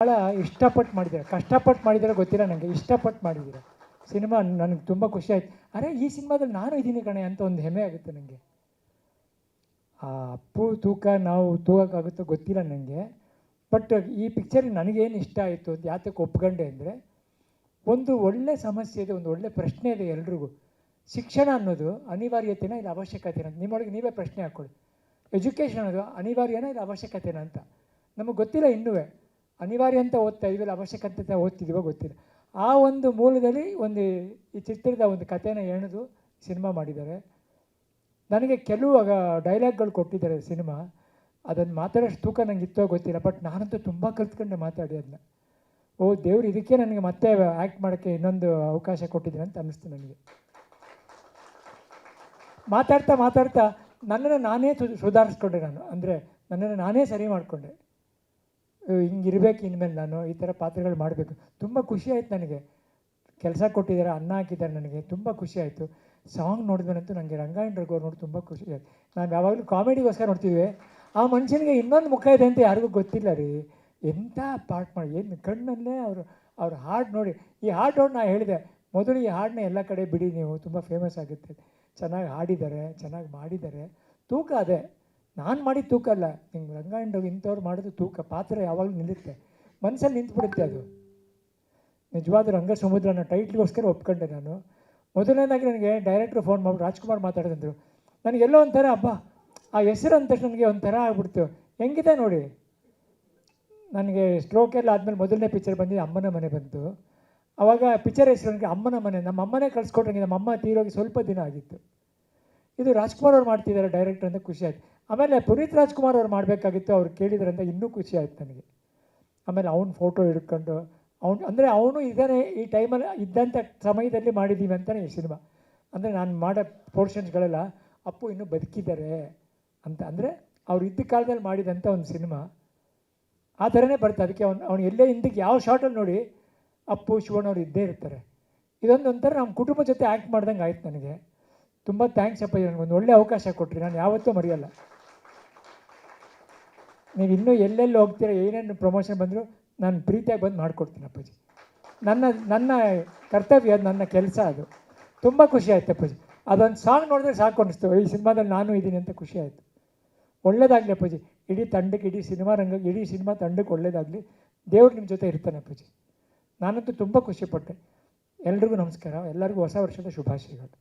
ಭಾಳ ಇಷ್ಟಪಟ್ಟು ಮಾಡಿದ್ದಾರೆ, ಕಷ್ಟಪಟ್ಟು ಮಾಡಿದ್ದಾರೆ ಗೊತ್ತಿಲ್ಲ ನನಗೆ, ಇಷ್ಟಪಟ್ಟು ಮಾಡಿದ್ದೀರ ಸಿನಿಮಾ. ನನಗೆ ತುಂಬ ಖುಷಿ ಆಯ್ತು. ಅರೆ ಈ ಸಿನಿಮಾದಲ್ಲಿ ನಾನು ಇದ್ದೀನಿ ಕಣೆ ಅಂತ ಒಂದು ಹೆಮ್ಮೆ ಆಗುತ್ತೆ ನನಗೆ. ಆ ಅಪ್ಪು ತೂಕ ನಾವು ತೂಗಕ್ಕಾಗುತ್ತೋ ಗೊತ್ತಿಲ್ಲ ನನಗೆ. ಬಟ್ ಈ ಪಿಕ್ಚರಿಗೆ ನನಗೇನು ಇಷ್ಟ ಆಯಿತು ಅಂತ ಯಾತಕ್ಕೆ ಒಪ್ಕೊಂಡೆ ಅಂದರೆ, ಒಂದು ಒಳ್ಳೆ ಸಮಸ್ಯೆ ಇದೆ, ಒಂದು ಒಳ್ಳೆ ಪ್ರಶ್ನೆ ಇದೆ ಎಲ್ರಿಗೂ. ಶಿಕ್ಷಣ ಅನ್ನೋದು ಅನಿವಾರ್ಯತೆನ ಇಲ್ಲ ಅವಶ್ಯಕತೆನ ಅಂತ ನಿಮ್ಮೊಳಗೆ ನೀವೇ ಪ್ರಶ್ನೆ ಹಾಕ್ಕೊಳ್ಳಿ. ಎಜುಕೇಷನ್ ಅನ್ನೋದು ಅನಿವಾರ್ಯನ ಇಲ್ಲ ಅವಶ್ಯಕತೆನ ಅಂತ ನಮಗೆ ಗೊತ್ತಿಲ್ಲ. ಇನ್ನೂ ಅನಿವಾರ್ಯ ಅಂತ ಓದ್ತಾ ಇದೀವಲ್ಲ, ಅವಶ್ಯಕತೆ ಅಂತ ಓದ್ತಿದ್ದೀವೋ ಗೊತ್ತಿಲ್ಲ. ಆ ಒಂದು ಮೂಲದಲ್ಲಿ ಒಂದು ಈ ಚಿತ್ರದ ಒಂದು ಕಥೆನ ಎಣೆದು ಸಿನಿಮಾ ಮಾಡಿದ್ದಾರೆ. ನನಗೆ ಕೆಲವು ಡೈಲಾಗ್ಗಳು ಕೊಟ್ಟಿದ್ದಾರೆ ಸಿನಿಮಾ, ಅದನ್ನು ಮಾತಾಡೋಷ್ಟು ತೂಕ ನನಗೆ ಇತ್ತೋ ಗೊತ್ತಿಲ್ಲ. ಬಟ್ ನಾನಂತೂ ತುಂಬ ಕಲ್ತ್ಕೊಂಡೆ ಮಾತಾಡಿ ಅದನ್ನ. ಓ ದೇವ್ರು, ಇದಕ್ಕೆ ನನಗೆ ಮತ್ತೆ ಆ್ಯಕ್ಟ್ ಮಾಡೋಕ್ಕೆ ಇನ್ನೊಂದು ಅವಕಾಶ ಕೊಟ್ಟಿದ್ದೀನಿ ಅಂತ ಅನ್ನಿಸ್ತು ನನಗೆ. ಮಾತಾಡ್ತಾ ಮಾತಾಡ್ತಾ ನನ್ನನ್ನು ನಾನೇ ಸುಧಾರಿಸ್ಕೊಂಡೆ. ನಾನು ಅಂದರೆ ನನ್ನನ್ನು ನಾನೇ ಸರಿ ಮಾಡಿಕೊಂಡೆ. ಹಿಂಗಿರ್ಬೇಕು ಇನ್ಮೇಲೆ, ನಾನು ಈ ಥರ ಪಾತ್ರಗಳು ಮಾಡಬೇಕು. ತುಂಬ ಖುಷಿ ಆಯ್ತು ನನಗೆ. ಕೆಲಸ ಕೊಟ್ಟಿದ್ದಾರೆ, ಅನ್ನ ಹಾಕಿದ್ದಾರೆ, ನನಗೆ ತುಂಬ ಖುಷಿ ಆಯಿತು. ಸಾಂಗ್ ನೋಡಿದ್ಮೇಲಂತೂ ನನಗೆ ರಂಗಾಯಣ ರಘು ನೋಡಿ ತುಂಬ ಖುಷಿ ಆಯಿತು. ನಾವು ಯಾವಾಗಲೂ ಕಾಮಿಡಿಗೋಸ್ಕರ ನೋಡ್ತೀವಿ, ಆ ಮನುಷ್ಯನಿಗೆ ಇನ್ನೊಂದು ಮುಖ ಇದೆ ಅಂತ ಯಾರಿಗೂ ಗೊತ್ತಿಲ್ಲ ರೀ. ಎಂಥ ಪಾರ್ಟ್ ಮಾಡಿ, ಏನು ಕಣ್ಣಲ್ಲೇ ಅವ್ರ ಹಾಡು ನೋಡಿ. ಈ ಹಾಡು ನೋಡಿ ನಾನು ಹೇಳಿದೆ ಮೊದಲು, ಈ ಹಾಡನ್ನ ಎಲ್ಲ ಕಡೆ ಬಿಡಿ ನೀವು, ತುಂಬ ಫೇಮಸ್ ಆಗುತ್ತೆ. ಚೆನ್ನಾಗಿ ಹಾಡಿದ್ದಾರೆ, ಚೆನ್ನಾಗಿ ಮಾಡಿದ್ದಾರೆ. ತೂಕ ಅದೇ ನಾನು ಮಾಡಿದ ತೂಕ ಅಲ್ಲ, ನಿಮ್ಗೆ ರಂಗಾಯಣ ರಘು ಇಂಥವ್ರು ಮಾಡೋದು ತೂಕ. ಪಾತ್ರ ಯಾವಾಗಲೂ ನಿಲ್ಲುತ್ತೆ, ಮನಸ್ಸಲ್ಲಿ ನಿಂತುಬಿಡುತ್ತೆ ಅದು. ನಿಜವಾದ ರಂಗ ಸಮುದ್ರ ಅನ್ನೋ ಟೈಟ್ಲಿಗೋಸ್ಕರ ಒಪ್ಕೊಂಡೆ ನಾನು. ಮೊದಲನೇದಾಗಿ ನನಗೆ ಡೈರೆಕ್ಟ್ರು ಫೋನ್ ಮಾಡಿ ರಾಜ್ಕುಮಾರ್ ಮಾತಾಡಿದ್ರು. ನನಗೆಲ್ಲೋ ಒಂಥರ ಹಬ್ಬ, ಆ ಹೆಸರು ಅಂದ ತಕ್ಷಣ ನನಗೆ ಒಂಥರ ಆಗ್ಬಿಡ್ತು. ಹೆಂಗಿದೆ ನೋಡಿ, ನನಗೆ ಸ್ಟ್ರೋಕೆಲ್ಲ ಆದಮೇಲೆ ಮೊದಲನೇ ಪಿಕ್ಚರ್ ಬಂದಿದ್ದು ಅಮ್ಮನ ಮನೆ ಬಂತು. ಆವಾಗ ಪಿಕ್ಚರ್ ಹೆಸರು ನನಗೆ ಅಮ್ಮನ ಮನೆ. ನಮ್ಮ ಅಮ್ಮನೇ ಕಳಿಸ್ಕೊಟ್ರಂಗೆ, ನಮ್ಮ ಅಮ್ಮ ತೀರೋಗಿ ಸ್ವಲ್ಪ ದಿನ ಆಗಿತ್ತು. ಇದು ರಾಜ್ಕುಮಾರ್ ಅವ್ರು ಮಾಡ್ತಿದ್ದಾರೆ ಡೈರೆಕ್ಟರ್ ಅಂತ ಖುಷಿ ಆಯ್ತು. ಆಮೇಲೆ ಪುನೀತ್ ರಾಜ್ಕುಮಾರ್ ಅವ್ರು ಮಾಡಬೇಕಾಗಿತ್ತು, ಅವ್ರು ಕೇಳಿದ್ರಂತ ಇನ್ನೂ ಖುಷಿ ಆಯ್ತು ನನಗೆ. ಆಮೇಲೆ ಅವ್ನ ಫೋಟೋ ಹಿಡ್ಕೊಂಡು ಅಂದರೆ ಅವನು ಇದ್ದಾನೆ ಈ ಟೈಮಲ್ಲಿ ಇದ್ದಂಥ ಸಮಯದಲ್ಲಿ ಮಾಡಿದ್ದೀವಿ ಅಂತಲೇ ಈ ಸಿನಿಮಾ. ಅಂದರೆ ನಾನು ಮಾಡೋ ಪೋರ್ಷನ್ಸ್ಗಳೆಲ್ಲ ಅಪ್ಪು ಇನ್ನೂ ಬದುಕಿದ್ದಾರೆ ಅಂತ, ಅಂದರೆ ಅವ್ರು ಇದ್ದ ಕಾಲದಲ್ಲಿ ಮಾಡಿದಂಥ ಒಂದು ಸಿನಿಮಾ ಆ ಥರನೇ ಬರುತ್ತೆ. ಅದಕ್ಕೆ ಅವ್ನು ಎಲ್ಲೇ ಹಿಂದಕ್ಕೆ ಯಾವ ಶಾರ್ಟಲ್ಲಿ ನೋಡಿ ಅಪ್ಪು ಶಿವಣ್ಣವ್ರು ಇದ್ದೇ ಇರ್ತಾರೆ. ಇದೊಂದು ಒಂಥರ ನಮ್ಮ ಕುಟುಂಬ ಜೊತೆ ಆ್ಯಕ್ಟ್ ಮಾಡ್ದಂಗೆ ಆಯ್ತು ನನಗೆ. ತುಂಬ ಥ್ಯಾಂಕ್ಸ್ ಅಪ್ಪ, ನನಗೊಂದು ಒಳ್ಳೆ ಅವಕಾಶ ಕೊಟ್ಟರಿ, ನಾನು ಯಾವತ್ತೂ ಮರೆಯಲ್ಲ. ನೀವು ಇನ್ನೂ ಎಲ್ಲೆಲ್ಲಿ ಹೋಗ್ತೀರ, ಏನೇನು ಪ್ರಮೋಷನ್ ಬಂದರೂ ನಾನು ಪ್ರೀತಿಯಾಗಿ ಬಂದು ಮಾಡಿಕೊಡ್ತೀನಿ ಅಪ್ಪಾಜಿ. ನನ್ನ ಕರ್ತವ್ಯ, ನನ್ನ ಕೆಲಸ ಅದು. ತುಂಬ ಖುಷಿ ಆಯ್ತು ಅಪ್ಪಾಜಿ. ಅದೊಂದು ಸಾಂಗ್ ನೋಡಿದ್ರೆ ಸಾಕು ಅನ್ನಿಸ್ತು, ಈ ಸಿನಿಮಾದಲ್ಲಿ ನಾನು ಇದ್ದೀನಿ ಅಂತ ಖುಷಿ ಆಯಿತು. ಒಳ್ಳೇದಾಗಲಿ ಅಪ್ಪಾಜಿ, ಇಡೀ ತಂಡಕ್ಕೆ, ಇಡೀ ಸಿನಿಮಾ ರಂಗಕ್ಕೆ, ಇಡೀ ಸಿನಿಮಾ ತಂಡಕ್ಕೆ ಒಳ್ಳೇದಾಗಲಿ. ದೇವ್ರು ನಿಮ್ಮ ಜೊತೆ ಇರ್ತಾನೆ ಅಪ್ಪಾಜಿ. ನಾನಂತೂ ತುಂಬ ಖುಷಿಪಟ್ಟೆ. ಎಲ್ರಿಗೂ ನಮಸ್ಕಾರ, ಎಲ್ಲರಿಗೂ ಹೊಸ ವರ್ಷದ ಶುಭಾಶಯಗಳು.